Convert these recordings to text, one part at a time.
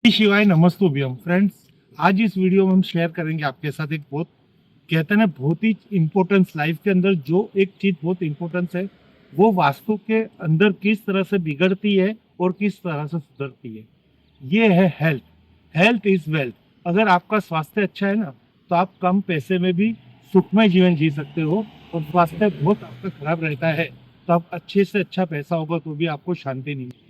शिवाय नमस्तुभ्यम फ्रेंड्स। आज इस वीडियो में हम शेयर करेंगे आपके साथ एक बहुत कहते हैं ना बहुत ही इम्पोर्टेंस लाइफ के अंदर जो एक चीज बहुत इम्पोर्टेंस है वो वास्तु के अंदर किस तरह से बिगड़ती है और किस तरह से सुधरती है। ये है हेल्थ। Health is wealth. अगर आपका स्वास्थ्य अच्छा है ना तो आप कम पैसे में भी सुखमय जीवन जी सकते हो, और स्वास्थ्य बहुत आपका खराब रहता है तो आप अच्छे से अच्छा पैसा होगा तो भी आपको शांति नहीं मिलेगी।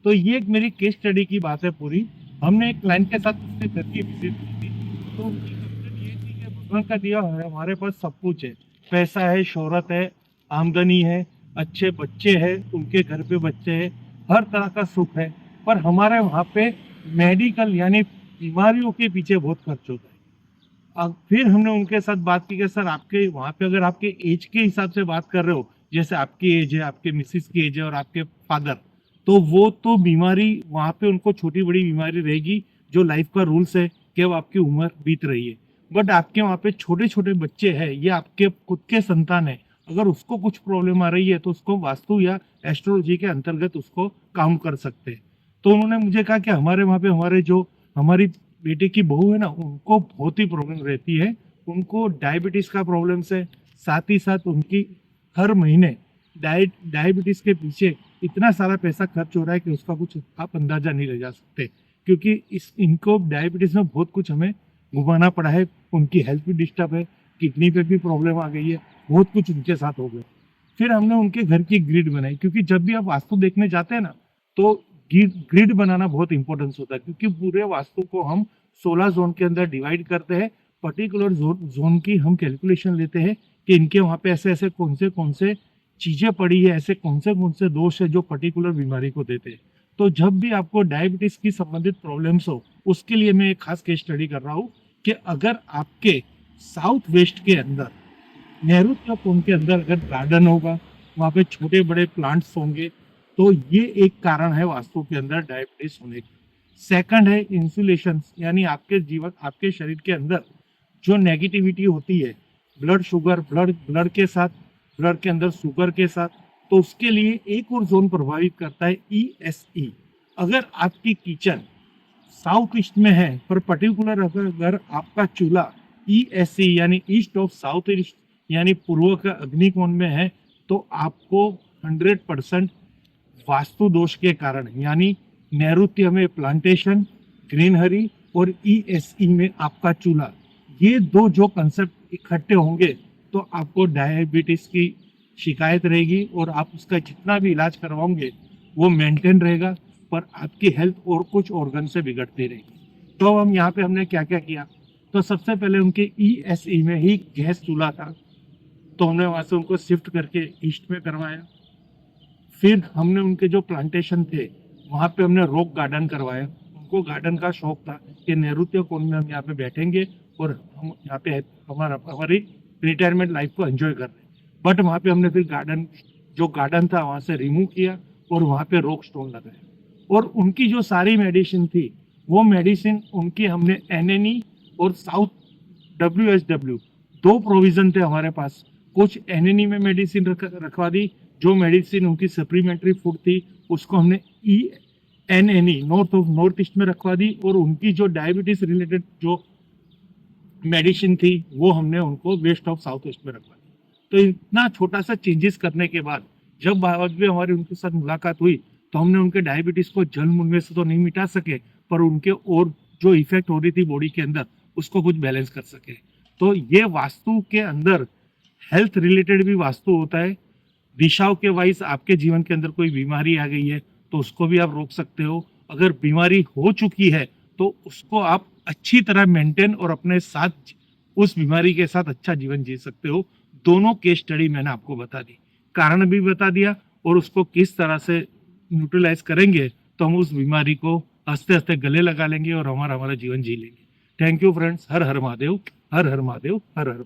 तो ये एक मेरी केस स्टडी की बात है पूरी। हमने एक क्लाइंट के साथ उसके घर की विजिट की थी। तो उनकी कंप्लेंट ये थी कि भगवान का दिया है, हमारे पास सब कुछ है, पैसा है, शोहरत है, आमदनी है, अच्छे बच्चे हैं, उनके घर पे बच्चे हैं, हर तरह का सुख है, पर हमारे वहाँ पे मेडिकल यानी बीमारियों के पीछे बहुत खर्च होता है। अब फिर हमने उनके साथ बात की कि सर आपके वहाँ पे अगर आपके एज के हिसाब से बात कर रहे हो, जैसे आपकी एज है, आपके मिसिस की एज है और आपके फादर, तो वो तो बीमारी वहाँ पे उनको छोटी बड़ी बीमारी रहेगी, जो लाइफ का रूल्स है कि वो आपकी उम्र बीत रही है। बट आपके वहाँ पे छोटे छोटे बच्चे हैं, ये आपके खुद के संतान है, अगर उसको कुछ प्रॉब्लम आ रही है तो उसको वास्तु या एस्ट्रोलॉजी के अंतर्गत उसको काउंट कर सकते हैं। तो उन्होंने मुझे कहा कि हमारे वहाँ पे हमारी बेटे की बहू है ना, उनको बहुत ही प्रॉब्लम रहती है, उनको डायबिटीज का प्रॉब्लम है, साथ ही साथ उनकी हर महीने डायबिटीज के पीछे इतना सारा पैसा खर्च हो रहा है कि उसका कुछ आप अंदाजा नहीं लगा सकते, क्योंकि इनको डायबिटीज में बहुत कुछ हमें घुमाना पड़ा है। उनकी हेल्थ भी डिस्टर्ब है, किडनी पे भी प्रॉब्लम आ गई है, बहुत कुछ उनके साथ हो गया। फिर हमने उनके घर की ग्रिड बनाई, क्योंकि जब भी आप वास्तु देखने जाते हैं ना तो ग्रिड बनाना बहुत इंपॉर्टेंस होता है, क्योंकि पूरे वास्तु को हम 16 जोन के अंदर डिवाइड करते हैं। पर्टिकुलर जोन की हम कैलकुलेशन लेते हैं कि इनके वहाँ पे ऐसे ऐसे कौन से चीजें पड़ी है, ऐसे कौन से दोष है जो पर्टिकुलर बीमारी को देते हैं। तो जब भी आपको डायबिटीज की संबंधित प्रॉब्लम्स हो, उसके लिए मैं एक खास केस स्टडी कर रहा हूँ कि अगर आपके साउथ वेस्ट के अंदर नेहरू कोन के अंदर अगर गार्डन होगा, वहाँ पे छोटे बड़े प्लांट्स होंगे, तो ये एक कारण है वास्तु के अंदर डायबिटीज होने की। सेकंड है इंसुलेशन, यानी आपके शरीर के अंदर जो नेगेटिविटी होती है, ब्लड शुगर, ब्लड के साथ, ब्लड के अंदर शुगर के साथ, तो उसके लिए एक और जोन प्रभावित करता है ESE। अगर आपकी किचन साउथ ईस्ट में है, पर पर्टिकुलर अगर आपका चूल्हा ESE यानी ईस्ट ऑफ साउथ ईस्ट यानी पूर्व का अग्निकोण में है, तो आपको 100% वास्तु दोष के कारण यानी नैऋत्य में प्लांटेशन, ग्रीनहरी और ESE में आपका चूल्हा, ये दो जो कंसेप्ट इकट्ठे होंगे तो आपको डायबिटीज की शिकायत रहेगी, और आप उसका जितना भी इलाज करवाओगे वो मेंटेन रहेगा, पर आपकी हेल्थ और कुछ ऑर्गन से बिगड़ती रहेगी। तो हम यहाँ पे हमने क्या क्या किया, तो सबसे पहले उनके ESE में ही गैस चूल्हा था, तो हमने वहाँ से उनको शिफ्ट करके ईस्ट में करवाया। फिर हमने उनके जो प्लांटेशन थे वहाँ पे हमने रॉक गार्डन करवाया। उनको गार्डन का शौक था कि नैऋत्य कोण में हम यहाँ पे बैठेंगे और हम यहाँ पे हमारी रिटायरमेंट लाइफ को एंजॉय कर रहे हैं। बट वहाँ पे हमने फिर गार्डन था वहाँ से रिमूव किया और वहाँ पे रॉक स्टोन लगाया। और उनकी जो सारी मेडिसिन थी, वो मेडिसिन उनकी हमने NNE और साउथ WSW दो प्रोविजन थे हमारे पास। कुछ NNE में मेडिसिन रखवा दी, जो मेडिसिन उनकी सप्लीमेंट्री फूड थी उसको हमने NNE नॉर्थ ईस्ट में रखवा दी, और उनकी जो डायबिटीज रिलेटेड जो मेडिसिन थी वो हमने उनको वेस्ट ऑफ साउथ ईस्ट में रखवा दी। तो इतना छोटा सा चेंजेस करने के बाद जब भी हमारी उनके साथ मुलाकात हुई, तो हमने उनके डायबिटीज को जन्म मूल में से तो नहीं मिटा सके, पर उनके और जो इफेक्ट हो रही थी बॉडी के अंदर उसको कुछ बैलेंस कर सके। तो ये वास्तु के अंदर हेल्थ रिलेटेड भी वास्तु होता है। दिशाओं के वाइज आपके जीवन के अंदर कोई बीमारी आ गई है तो उसको भी आप रोक सकते हो। अगर बीमारी हो चुकी है तो उसको आप अच्छी तरह मेंटेन और अपने साथ उस बीमारी के साथ अच्छा जीवन जी सकते हो। दोनों केस स्टडी मैंने आपको बता दी, कारण भी बता दिया, और उसको किस तरह से न्यूट्रलाइज करेंगे तो हम उस बीमारी को हंसते हंसते गले लगा लेंगे और हमारा जीवन जी लेंगे। Thank you friends. Her her Mahadev, her her Mahadev, her her.